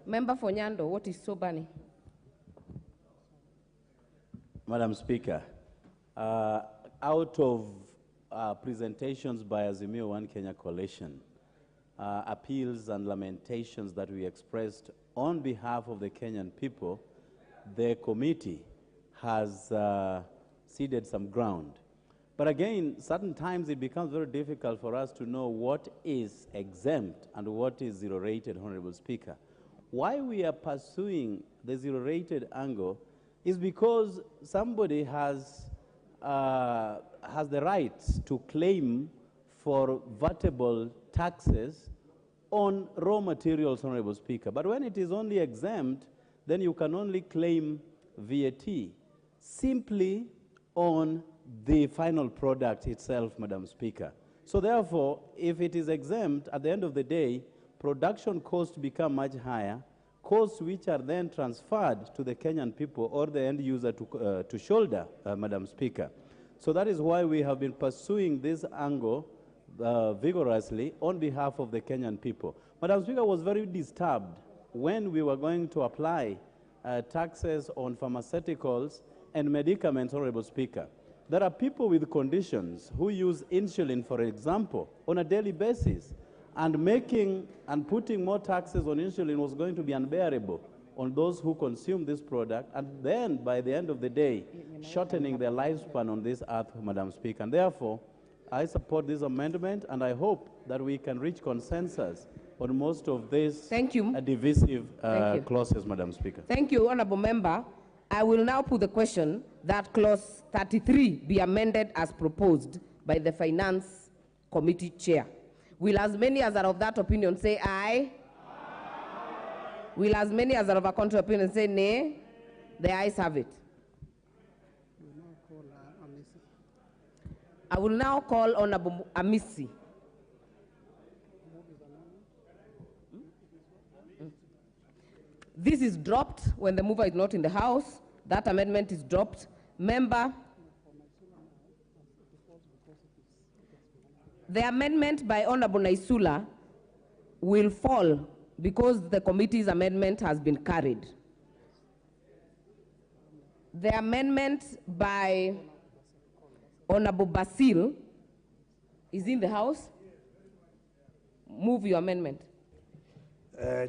Member for Nyando, what is so burning? Madam Speaker, out of presentations by Azimio One Kenya Coalition, appeals and lamentations that we expressed on behalf of the Kenyan people, the committee has ceded some ground. But again, certain times it becomes very difficult for us to know what is exempt and what is zero-rated, Honorable Speaker. Why we are pursuing the zero-rated angle is because somebody has the right to claim for vertible taxes on raw materials, Honorable Speaker. But when it is only exempt, then you can only claim VAT simply on the final product itself, Madam Speaker. So therefore, if it is exempt, at the end of the day, production costs become much higher, costs which are then transferred to the Kenyan people or the end user to shoulder, Madam Speaker. So that is why we have been pursuing this angle vigorously on behalf of the Kenyan people. Madam Speaker, was very disturbed when we were going to apply taxes on pharmaceuticals and medicaments, Honorable Speaker. There are people with conditions who use insulin, for example, on a daily basis, and making and putting more taxes on insulin was going to be unbearable on those who consume this product, and then, by the end of the day, shortening their lifespan on this earth, Madam Speaker. And therefore, I support this amendment, and I hope that we can reach consensus on most of these divisive clauses, Madam Speaker. Thank you, Honorable Member. I will now put the question that Clause 33 be amended as proposed by the Finance Committee Chair. Will as many as are of that opinion say aye? Aye. Will as many as are of a contrary opinion say nay? The ayes have it. I will now call Honorable Amisi. This is dropped when the mover is not in the House. That amendment is dropped. Member, the amendment by Honorable Naisula will fall because the committee's amendment has been carried. The amendment by Honorable Basil is in the House. Move your amendment.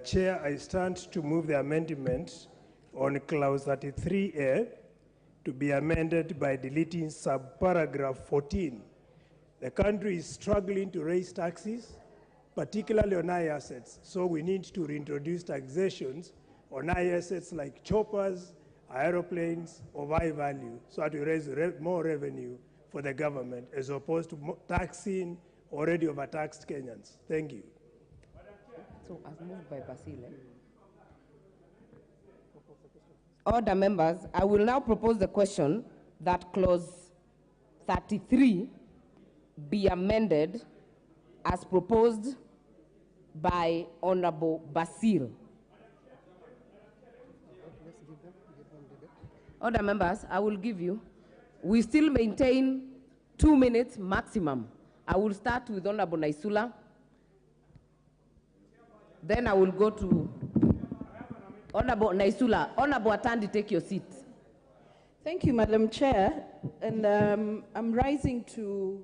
Chair, I stand to move the amendment on Clause 33A to be amended by deleting subparagraph 14. The country is struggling to raise taxes, particularly on high assets. So we need to reintroduce taxations on high assets like choppers, aeroplanes of high value, so that we raise more revenue for the government as opposed to taxing already overtaxed Kenyans. Thank you. So as moved by Basile. Order, members, I will now propose the question that Clause 33 be amended as proposed by Honorable Basil. Order, members, I will give you. We still maintain 2 minutes maximum. I will start with Honorable Naisula. Then I will go to Honorable Naisula. Honorable Atandi, take your seat. Thank you, Madam Chair. And I'm rising to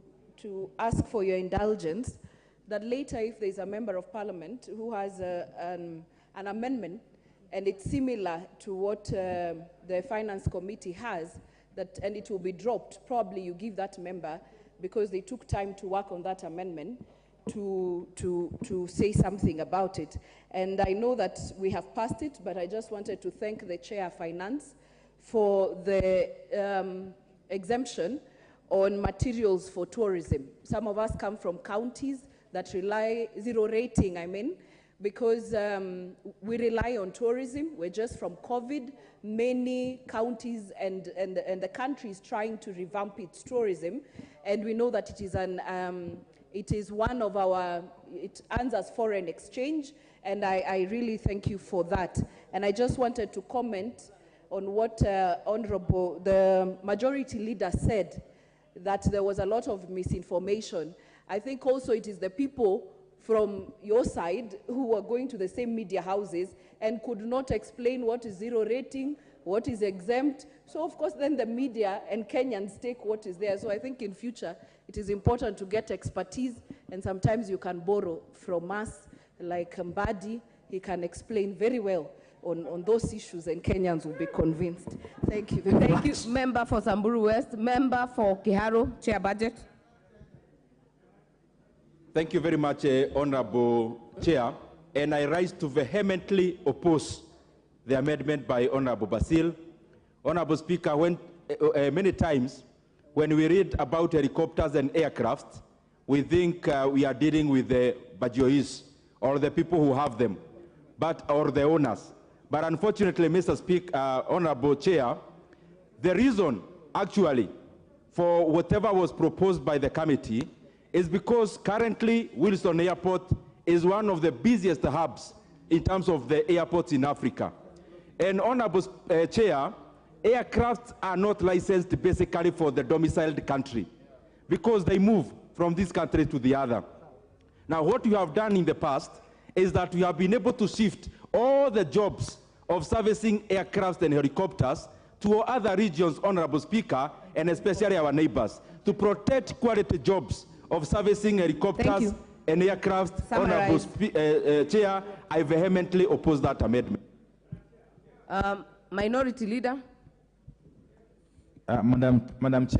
ask for your indulgence that later, if there's a member of parliament who has an amendment and it's similar to what the Finance Committee has, and it will be dropped, probably you give that member, because they took time to work on that amendment, to say something about it. And I know that we have passed it, but I just wanted to thank the Chair of Finance for the exemption on materials for tourism. Some of us come from counties that rely, zero rating, I mean, because we rely on tourism. We're just from COVID. Many counties and the country is trying to revamp its tourism. And we know that it is one of our, it earns us foreign exchange, and I really thank you for that. And I just wanted to comment on what the majority leader said, that there was a lot of misinformation. I think also it is the people from your side who were going to the same media houses and could not explain what is zero rating, what is exempt. So of course then the media and Kenyans take what is there. So I think in future it is important to get expertise, and sometimes you can borrow from us, like Mbadi. He can explain very well on those issues, and Kenyans will be convinced. Thank you very much. Thank you. Member for Samburu West. Member for Kiharu, Chair Budget. Thank you very much, Honorable Chair. And I rise to vehemently oppose the amendment by Honorable Basil. Honorable Speaker, when, many times when we read about helicopters and aircraft, we think we are dealing with the Bajois or the people who have them, or the owners. But unfortunately, Mr. Speaker, Honorable Chair, the reason actually for whatever was proposed by the committee is because currently Wilson Airport is one of the busiest hubs in terms of the airports in Africa. And Honorable Chair, aircrafts are not licensed basically for the domiciled country because they move from this country to the other. Now, what we have done in the past is that we have been able to shift all the jobs of servicing aircrafts and helicopters to other regions, Honorable Speaker, and especially our neighbors, to protect quality jobs of servicing helicopters and aircraft. Honorable Chair, I vehemently oppose that amendment. Minority Leader. Madam Chair.